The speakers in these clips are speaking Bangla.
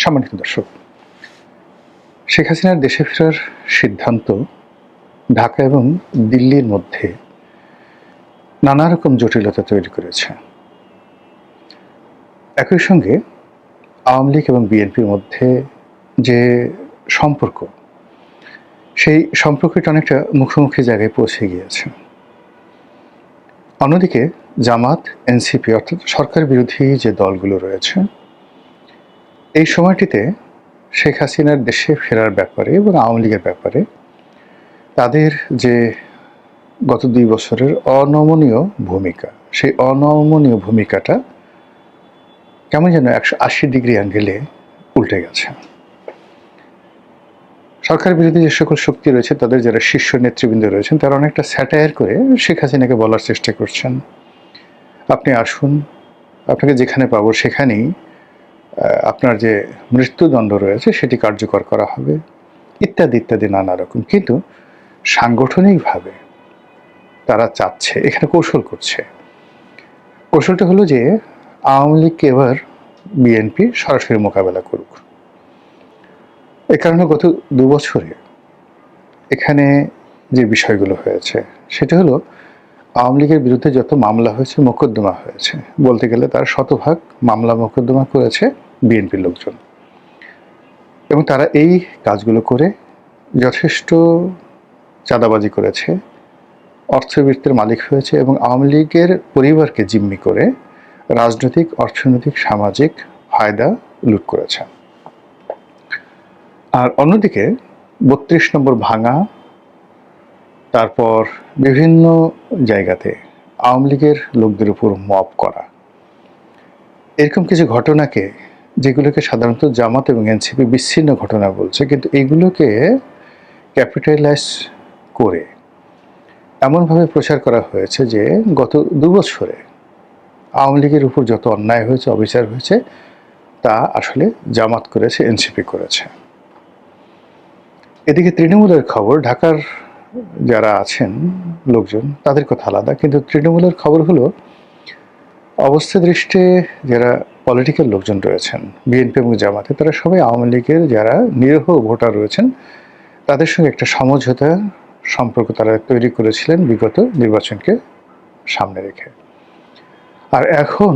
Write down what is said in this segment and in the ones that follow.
সম্মানিত দর্শক, শেখ হাসিনার দেশে ফেরার সিদ্ধান্ত ঢাকা এবং দিল্লির মধ্যে নানা রকম জটিলতা তৈরি করেছে। একই সঙ্গে আওয়ামী লীগ এবং বিএনপির মধ্যে যে সম্পর্ক, সেই সম্পর্কটা অনেকটা মুখোমুখি জায়গায় পৌঁছে গিয়েছে। অন্যদিকে জামাত, এনসিপি অর্থাৎ সরকার বিরোধী যে দলগুলো রয়েছে, এই সময়টিতে শেখ হাসিনার দেশে ফেরার ব্যাপারে এবং আওয়ামী লীগের ব্যাপারে তাদের যে গত 2 বছরের অনমনীয় ভূমিকা, সেই অনমনীয় ভূমিকাটা কেমন যেন 180 ডিগ্রি অ্যাঙ্গেলে উল্টে গেছে। সরকার বিরোধী যে সকল শক্তি রয়েছে, তাদের যারা শীর্ষ নেতৃবৃন্দ রয়েছেন, তারা অনেকটা স্যাটায়ার করে শেখ হাসিনাকে বলার চেষ্টা করছেন, আপনি আসুন, আপনাকে যেখানে পাবো সেখানেই আপনার যে মৃত্যুদণ্ড রয়েছে সেটি কার্যকর করা হবে, ইত্যাদি ইত্যাদি নানা রকম। কিন্তু সাংগঠনিকভাবে তারা চাচ্ছে, এখানে কৌশল করছে। কৌশলটা হলো যে আওয়ামী লীগকে এবার বিএনপি সরাসরি মোকাবেলা করুক। এ কারণে গত 2 বছরে এখানে যে বিষয়গুলো হয়েছে সেটা হলো আওয়ামী লীগের বিরুদ্ধে যত মামলা হয়েছে, মোকদ্দমা হয়েছে, বলতে গেলে তার শতভাগ মামলা মোকদ্দমা করেছে বিএনপির লোকজন, এবং তারা এই কাজগুলো করে যথেষ্ট চাঁদাবাজি করেছে, অর্থবৃত্তের মালিক হয়েছে এবং আওয়ামী লীগের পরিবারকে জিম্মি করে রাজনৈতিক, অর্থনৈতিক, সামাজিক ফায়দা লুট করেছে। আর অন্যদিকে 32 নম্বর ভাঙা, তারপর বিভিন্ন জায়গাতে আওয়ামী লীগের লোকদের উপর মব করা, এরকম কিছু ঘটনাকে, যেগুলোকে সাধারণত জামাত এবং এনসিপি বিচ্ছিন্ন ঘটনা বলছে, কিন্তু এইগুলোকে ক্যাপিটালাইজ করে এমনভাবে প্রচার করা হয়েছে যে গত 2 বছরে আওয়ামী লীগের উপর যত অন্যায় হয়েছে, অবিচার হয়েছে, তা আসলে জামাত করেছে, এনসিপি করেছে। এদিকে তৃণমূলের খবর, ঢাকার যারা আছেন লোকজন তাদের কথা আলাদা, কিন্তু তৃণমূলের খবর হলো অবস্থা দৃষ্টে যারা পলিটিক্যাল লোকজন রয়েছেন বিএনপি এবং জামাতে, তারা সবাই আওয়ামী লীগের যারা নিরীহ ভোটার রয়েছেন তাদের সঙ্গে একটা সমঝোতা সম্পর্ক তারা তৈরি করেছিলেন বিগত নির্বাচনকে সামনে রেখে। আর এখন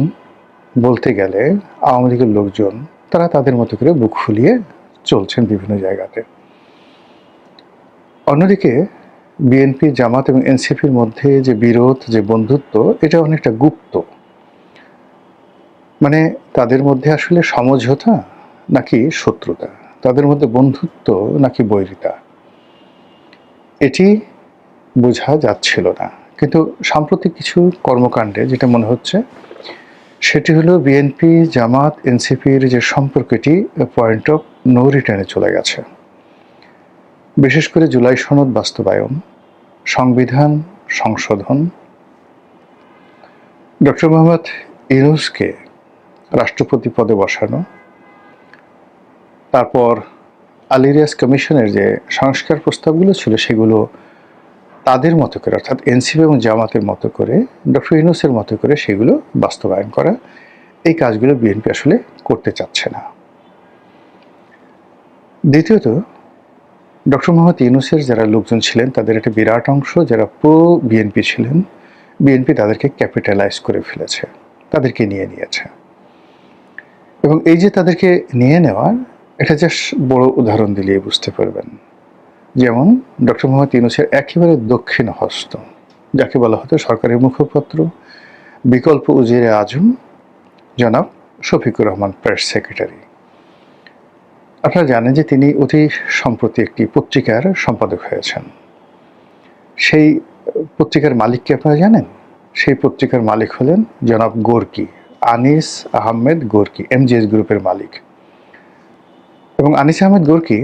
বলতে গেলে আওয়ামী লীগের লোকজন তারা তাদের মতো করে বুক ফুলিয়ে চলছেন বিভিন্ন জায়গাতে। অন্যদিকে বিএনপি, জামাত এবং এনসিপির মধ্যে যে বিরোধ, যে বন্ধুত্ব, এটা অনেকটা গুপ্ত। মানে তাদের মধ্যে আসলে সমঝোতা নাকি শত্রুতা, তাদের মধ্যে বন্ধুত্ব নাকি বৈরিতা, এটি বোঝা যাচ্ছিল না। কিন্তু সাম্প্রতিক কিছু কর্মকাণ্ডে যেটা মনে হচ্ছে সেটি হলো বিএনপি, জামাত, এনসিপির যে সম্পর্কটি পয়েন্ট অফ নো রিটার্নে চলে গেছে। বিশেষ করে জুলাই সনদ বাস্তবায়ন, সংবিধান সংশোধন, ডক্টর মোহাম্মদ ইউনূসকে রাষ্ট্রপতি পদে বসানো, তারপর আলী রিয়াজ কমিশনের যে সংস্কার প্রস্তাবগুলো ছিল সেগুলো তাদের মতো করে, অর্থাৎ এনসিপি এবং জামাতের মতো করে, ডক্টর ইউনূসের মতো করে সেগুলো বাস্তবায়ন করা, এই কাজগুলো বিএনপি আসলে করতে চাচ্ছে না। দ্বিতীয়ত, ডক্টর মোহাম্মদ ইউনূসের যারা লোকজন ছিলেন তাদের একটা বিরাট অংশ যারা প্রো বিএনপি ছিলেন, বিএনপি তাদেরকে ক্যাপিটালাইজ করে ফেলেছে, তাদেরকে নিয়ে নিয়েছে। এবং এই যে তাদেরকে নিয়ে নেওয়া, এটা জাস্ট বড় উদাহরণ দিলেই বুঝতে পারবেন। যেমন ডক্টর মোহাম্মদ ইউনূসের একেবারে দক্ষিণ হস্ত, যাকে বলা হতো সরকারের মুখপাত্র, বিকল্প উজিরে আজম জনাব শফিকুর রহমান, প্রেস সেক্রেটারি। আপনারা জানেন যে তিনি অতি সম্প্রতি একটি পত্রিকার সম্পাদক হয়েছেন। সেই পত্রিকার মালিককে আপনারা জানেন? সেই পত্রিকার মালিক হলেন জনাব Gorky, Anis Ahmed Gorky, MGS গ্রুপের মালিক। এবং আনিস আহমেদ গোর্কি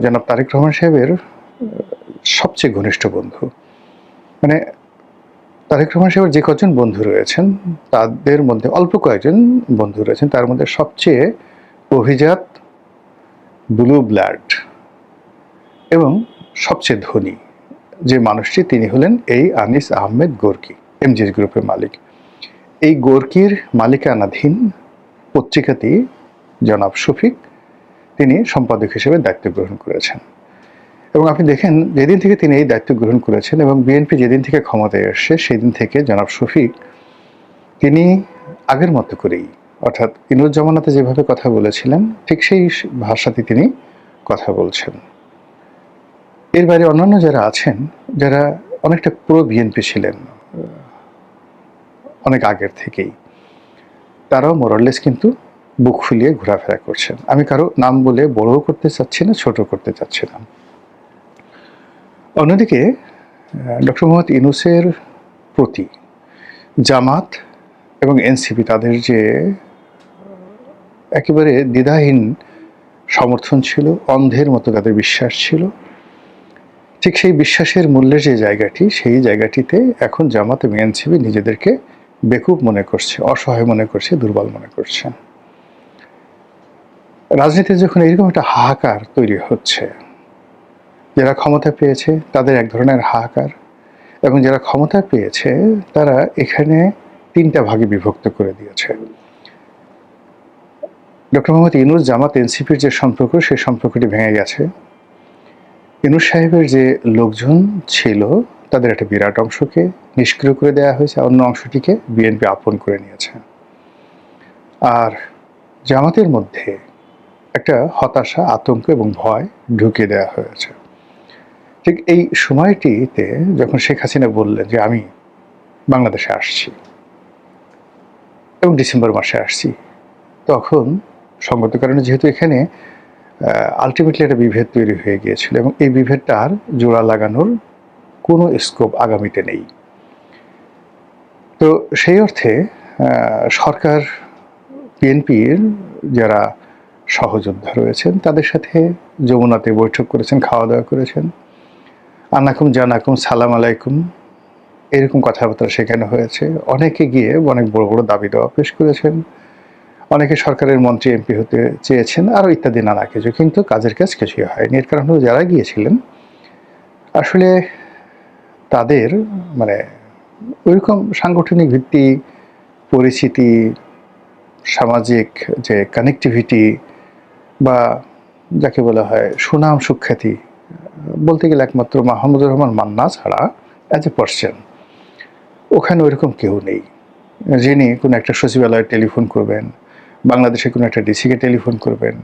জনাব তারেক রহমান সাহেবের সবচেয়ে ঘনিষ্ঠ বন্ধু। মানে তারেক রহমান সাহেবের যে কজন বন্ধু রয়েছেন তাদের মধ্যে অল্প কয়েকজন বন্ধু রয়েছেন, তার মধ্যে সবচেয়ে অভিজাত, ব্লু ব্লাড এবং সবচেয়ে ধনী যে মানুষটি, তিনি হলেন এই আনিস আহমেদ গোর্কি, এমজিএস গ্রুপের মালিক। এই গোর্কির মালিকানাধীন পত্রিকাটি জনাব শফিক তিনি সম্পাদক হিসেবে দায়িত্ব গ্রহণ করেছেন। এবং আপনি দেখেন যেদিন থেকে তিনি এই দায়িত্ব গ্রহণ করেছেন এবং বিএনপি যেদিন থেকে ক্ষমতায় আসছে সেদিন থেকে জনাব শফিক তিনি আগের মতো করেই, অর্থাৎ ইনুস জামানাতে যেভাবে কথা বলেছিলেন ঠিক সেই ভাষাতে তিনি কথা বলছেন। এর বাইরে অন্যান্য যারা আছেন, যারা অনেকটা প্রো বিএনপি ছিলেন অনেক আগের থেকেই, তারাও মোরাললেস কিন্তু বুক ফুলিয়ে ঘোরাফেরা করছেন। আমি কারো নাম বলে বড়ও করতে চাচ্ছি না, ছোট করতে চাচ্ছি না। অন্যদিকে ডক্টর মোহাম্মদ ইউনূসের প্রতি জামাত এবং এনসিপি তাদের যে একেবারে দ্বিধাহীন সমর্থন ছিল, অন্ধের মতো তাদের বিশ্বাস ছিল, ঠিক সেই বিশ্বাসের মূল্যের যে জায়গাটি, সেই জায়গাটিতে এখন জামাত এবং এনসিপি নিজেদেরকে বেকুব মনে করছে, অসহায় মনে করছে, দুর্বল মনে করছে। রাজনীতিতে যখন এরকম একটা হাহাকার তৈরি হচ্ছে, যারা ক্ষমতা পেয়েছে তাদের এক ধরনের হাহাকার, এবং যারা ক্ষমতা পেয়েছে তারা এখানে তিনটা ভাগে বিভক্ত করে দিয়েছে। ডক্টর মোহাম্মদ ইউনূস জামাত এনসিপির যে সম্পর্ক, সেই সম্পর্কটি ভেঙে গেছে। ইউনূস সাহেবের যে লোকজন ছিল তাদের একটা বিরাট অংশকে নিষ্ক্রিয় করে দেওয়া হয়েছে, অন্য অংশটিকে বিএনপি আপন করে নিয়েছে। আর জামাতের মধ্যে একটা হতাশা, আতঙ্ক এবং ভয় ঢুকিয়ে দেওয়া হয়েছে। ঠিক এই সময়টিতে যখন শেখ হাসিনা বললেন যে আমি বাংলাদেশে আসছি এবং ডিসেম্বর মাসে আসছি, তখন সঙ্গত কারণে যেহেতু এখানে আলটিমেটলি একটা বিভেদ তৈরি হয়ে গিয়েছিল এবং এই বিভেদটা আর জোড়া লাগানোর কোনো স্কোপ আগামীতে নেই। তো সেই অর্থে সরকার, বিএনপির যারা সহযোদ্ধা রয়েছেন তাদের সাথে যমুনাতে বৈঠক করেছেন, খাওয়া দাওয়া করেছেন, আনাকুম জানাকুম সালাম আলাইকুম এরকম কথাবার্তা সেখানে হয়েছে। অনেকে গিয়ে অনেক বড় বড় দাবি দেওয়া পেশ করেছেন, অনেকে সরকারের মন্ত্রী এমপি হতে চেয়েছেন, আরও ইত্যাদি নানা কিছু, কিন্তু কাজের কাজ কিছুই হয়নি। এর কারণ হলো যারা গিয়েছিলেন আসলে তাদের মানে ওইরকম সাংগঠনিক ভিত্তি, পরিচিতি, সামাজিক যে কানেক্টিভিটি বা যাকে বলা হয় সুনাম সুখ্যাতি, বলতে গেলে একমাত্র মাহমুদুর রহমান মান্না ছাড়া অ্যাজ এ পার্সন ওখানে ওইরকম কেউ নেই যিনি কোনো একটা সচিবালয়ে টেলিফোন করবেন, বাংলাদেশে কোনো একটা ডিসিকে টেলিফোন করবেন,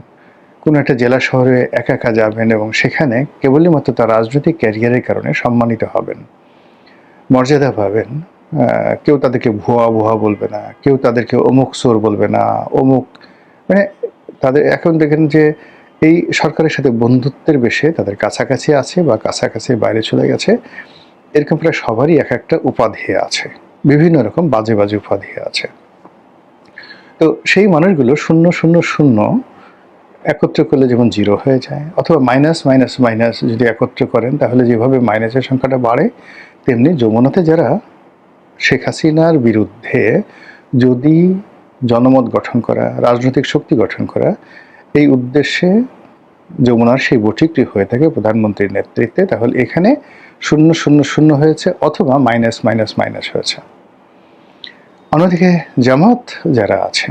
কোনো একটা জেলা শহরে একা একা যাবেন এবং সেখানে কেবলই মাত্র তার রাজনৈতিক ক্যারিয়ারের কারণে সম্মানিত হবেন, মর্যাদা পাবেন। কেউ তাদেরকে ভুয়া ভুয়া বলবে না, কেউ তাদেরকে অমুক চোর বলবে না, অমুক মানে তাদের এখন দেখেন যে এই সরকারের সাথে বন্ধুত্বের বেশে তাদের কাছাকাছি আছে বা কাছাকাছি বাইরে চলে গেছে, এরকম প্রায় সবারই এক একটা উপাধি আছে, বিভিন্ন রকম বাজে বাজে উপাধি আছে। তো সেই মানুষগুলো 000 একত্র করলে যেমন জিরো হয়ে যায়, অথবা মাইনাস মাইনাস মাইনাস যদি একত্র করেন তাহলে যেভাবে মাইনাসের সংখ্যাটা বাড়ে, তেমনি যমুনাতে যারা শেখ হাসিনার বিরুদ্ধে যদি জনমত গঠন করা, রাজনৈতিক শক্তি গঠন করা, এই উদ্দেশ্যে যমুনার সেই বৈঠকটি হয়ে থাকে প্রধানমন্ত্রীর নেতৃত্বে, তাহলে এখানে 000 হয়েছে অথবা মাইনাস মাইনাস মাইনাস হয়েছে। অন্যদিকে জামাত যারা আছে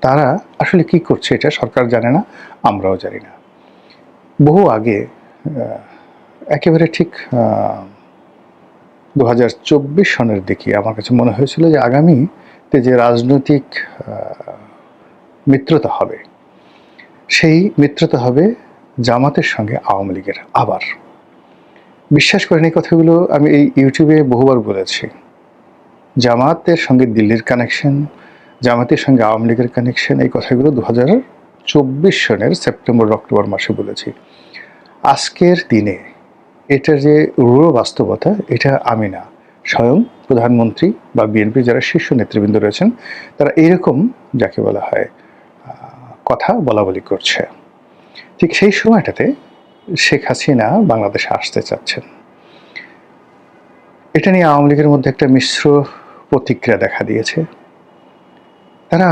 তারা আসলে কি করছে এটা সরকার জানে না, আমরাও জানি না। বহু আগে একেবারে ঠিক 2024 সনের দিকে আমার কাছে মনে হয়েছিল যে আগামীতে যে রাজনৈতিক মিত্রতা হবে, সেই মিত্রতা হবে জামাতের সঙ্গে আওয়ামী লীগের। আবার বিশ্বাস করেন এই কথাগুলো আমি এই ইউটিউবে বহুবার বলেছি, জামাতের সঙ্গে দিল্লির কানেকশন, জামাতের সঙ্গে আওয়ামী লীগের কানেকশন, এই কথাগুলো 2024 সনের সেপ্টেম্বর অক্টোবর মাসে বলেছি। আজকের দিনে এটার যে রূঢ় বাস্তবতা, এটা আমি না, স্বয়ং প্রধানমন্ত্রী বা বিএনপি যারা শীর্ষ নেতৃবৃন্দ রয়েছেন তারা এইরকম যাকে বলা হয় কথা বলা বলি করছে। ঠিক সেই সময়টাতে শেখ হাসিনা বাংলাদেশে আসতে চাচ্ছেন, এটা নিয়ে আওয়ামী লীগের মধ্যে একটা মিশ্র প্রতিক্রিয়া দেখা দিয়েছে। তারা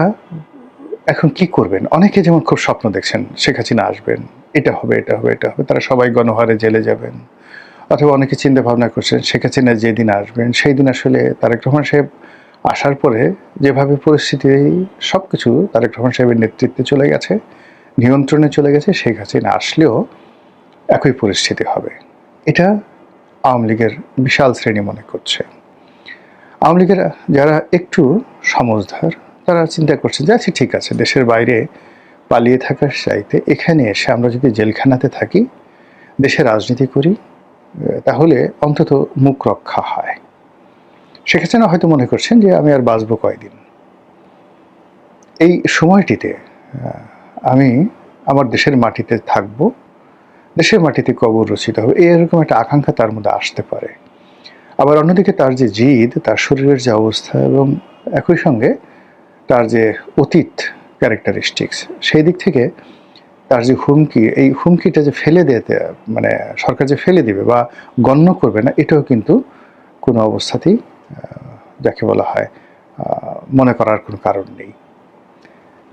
এখন কি করবেন, অনেকে যেমন খুব স্বপ্ন দেখছেন শেখ হাসিনা আসবেন, এটা হবে এটা হবে এটা হবে, তারা সবাই গণহারে জেলে যাবেন, অথবা অনেকে চিন্তা ভাবনা করছেন শেখ হাসিনা যেদিন আসবেন সেই দিন আসলে তারেক রহমান সাহেব আসার পরে যেভাবে পরিস্থিতি সব কিছু তারেক রহমান সাহেবের নেতৃত্বে চলে গেছে, নিয়ন্ত্রণে চলে গেছে, শেখ হাসিনা আসলেও একই পরিস্থিতি হবে, এটা আওয়ামী লীগের বিশাল শ্রেণী মনে করছে। আওয়ামী লীগের যারা একটু সমঝদার তারা চিন্তা করছে যে আচ্ছা ঠিক আছে, দেশের বাইরে পালিয়ে থাকার চাইতে এখানে এসে আমরা যদি জেলখানাতে থাকি, দেশে রাজনীতি করি, তাহলে অন্তত মুখ রক্ষা হয়। শেখ হাসিনা হয়তো মনে করছেন যে আমি আর বাঁচব কয়দিন, এই সময়টিতে আমি আমার দেশের মাটিতে থাকব, দেশের মাটিতে কবর রচিত হবে, এরকম একটা আকাঙ্ক্ষা তার মধ্যে আসতে পারে। আবার অন্যদিকে তার যে জিদ, তার শরীরের যে অবস্থা এবং একই সঙ্গে তার যে অতীত ক্যারেক্টারিস্টিক্স, সেই দিক থেকে তার যে হুমকি, এই হুমকিটা যে ফেলে দিতে মানে সরকার যে ফেলে দিবে বা গণ্য করবে না, এটাও কিন্তু কোনো অবস্থাতেই যাকে বলা হয় মনে করার কোনো কারণ নেই।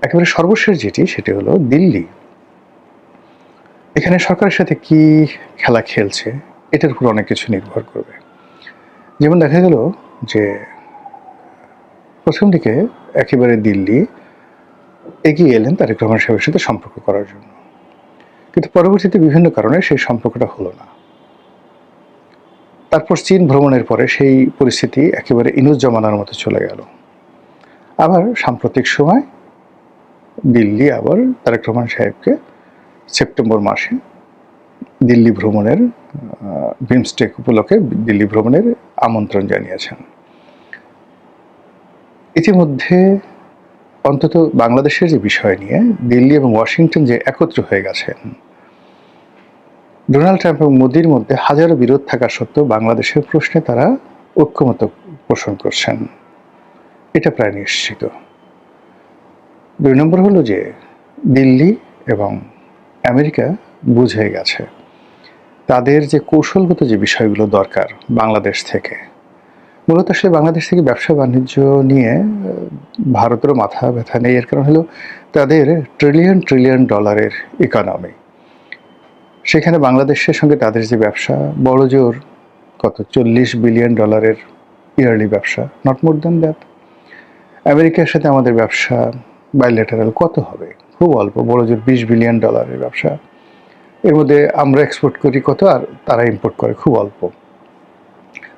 একেবারে সর্বশেষ যেটি, সেটি হলো দিল্লি। এখানে সরকারের সাথে কি খেলা খেলছে এটার উপর অনেক কিছু নির্ভর করবে। যেমন দেখা গেল যে প্রথম দিকে একেবারে দিল্লি এগিয়ে এলেন তারেক রহমান সাহেবের সাথে সম্পর্ক করার জন্য, কিন্তু পরবর্তীতে বিভিন্ন কারণে সেই সম্পর্কটা হলো না। তারপর চীন ভ্রমণের পরে সেই পরিস্থিতি একেবারে ইনুস জমানার মতো চলে গেল। আবার সাম্প্রতিক সময় দিল্লি আবার তারেক রহমান সাহেবকে সেপ্টেম্বর মাসে দিল্লি ভ্রমণের বিমস্টেক উপলক্ষে দিল্লি ভ্রমণের আমন্ত্রণ জানিয়েছেন। ইতিমধ্যে অন্তত বাংলাদেশের যে বিষয় নিয়ে দিল্লি এবং ওয়াশিংটন যে একত্র হয়ে গেছেন, ডোনাল্ড ট্রাম্প এবং মোদির মধ্যে হাজারো বিরোধ থাকা সত্ত্বেও বাংলাদেশের প্রশ্নে তারা ঐক্যমত পোষণ করছেন, এটা প্রায় নিশ্চিত। 2 নম্বর হলো যে দিল্লি এবং আমেরিকা বুঝে গেছে তাদের যে কৌশলগত যে বিষয়গুলো দরকার বাংলাদেশ থেকে, মূলত সে বাংলাদেশ থেকে ব্যবসা বাণিজ্য নিয়ে ভারতেরও মাথা ব্যথা নেই। এর কারণ হলো তাদের ট্রিলিয়ন ট্রিলিয়ন ডলারের ইকোনমি, সেখানে বাংলাদেশের সঙ্গে তাদের যে ব্যবসা বড় জোর কত 40 বিলিয়ন ডলারের ইয়ারলি ব্যবসা, নট মোর দ্যান দ্যাট। আমেরিকার সাথে আমাদের ব্যবসা বাইলেটারাল কত হবে, খুব অল্প, বড় জোর 20 বিলিয়ন ডলারের ব্যবসা। এর মধ্যে আমরা এক্সপোর্ট করি কত আর তারা ইম্পোর্ট করে খুব অল্প।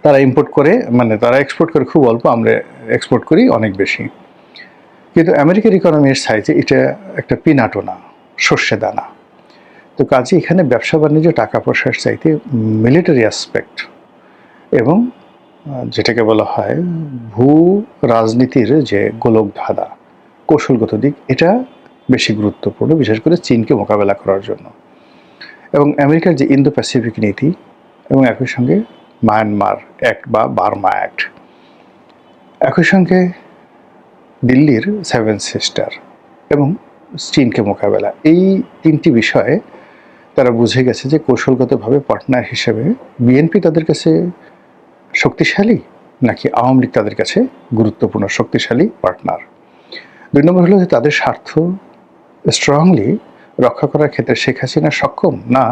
তারা ইম্পোর্ট করে তারা এক্সপোর্ট করে খুব অল্প, আমরা এক্সপোর্ট করি অনেক বেশি। কিন্তু আমেরিকার ইকোনমির সাইজে এটা একটা পিনাটো না, সর্ষে দানা। তো কাজে এখানে ব্যবসা বাণিজ্য টাকা পয়সার চাইতে মিলিটারি অ্যাসপেক্ট এবং যেটাকে বলা হয় ভূ রাজনীতির যে গোলক ধাঁধা, কৌশলগত দিক, এটা বেশি গুরুত্বপূর্ণ, বিশেষ করে চীনকে মোকাবেলা করার জন্য। এবং আমেরিকার যে ইন্দো প্যাসিফিক নীতি এবং একই সঙ্গে মায়ানমার অ্যাক্ট বা বার্মা অ্যাক্ট, একই সঙ্গে দিল্লির 7 সিস্টার এবং চীনকে মোকাবেলা, এই 3টি বিষয়ে তারা বুঝে গেছে যে কৌশলগতভাবে পার্টনার হিসেবে বিএনপি তাদের কাছে শক্তিশালী নাকি আওয়ামী লীগ তাদের কাছে গুরুত্বপূর্ণ শক্তিশালী পার্টনার। 2 নম্বর হলো যে তাদের স্বার্থ স্ট্রংলি রক্ষা করার ক্ষেত্রে শেখ হাসিনা সক্ষম না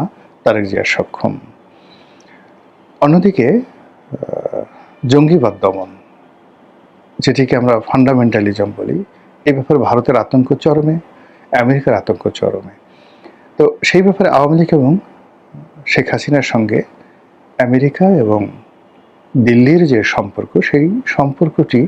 তারেক জিয়া সক্ষম। অন্যদিকে জঙ্গিবাদ দমন, যেটিকে আমরা ফান্ডামেন্টালিজম বলি, এই ব্যাপারে ভারতের আতঙ্ক চরমে, আমেরিকার আতঙ্ক চরমে। তো সেই ব্যাপারে আওয়ামী লীগ এবং শেখ হাসিনার সঙ্গে আমেরিকা এবং দিল্লির যে সম্পর্ক, সেই সম্পর্কটি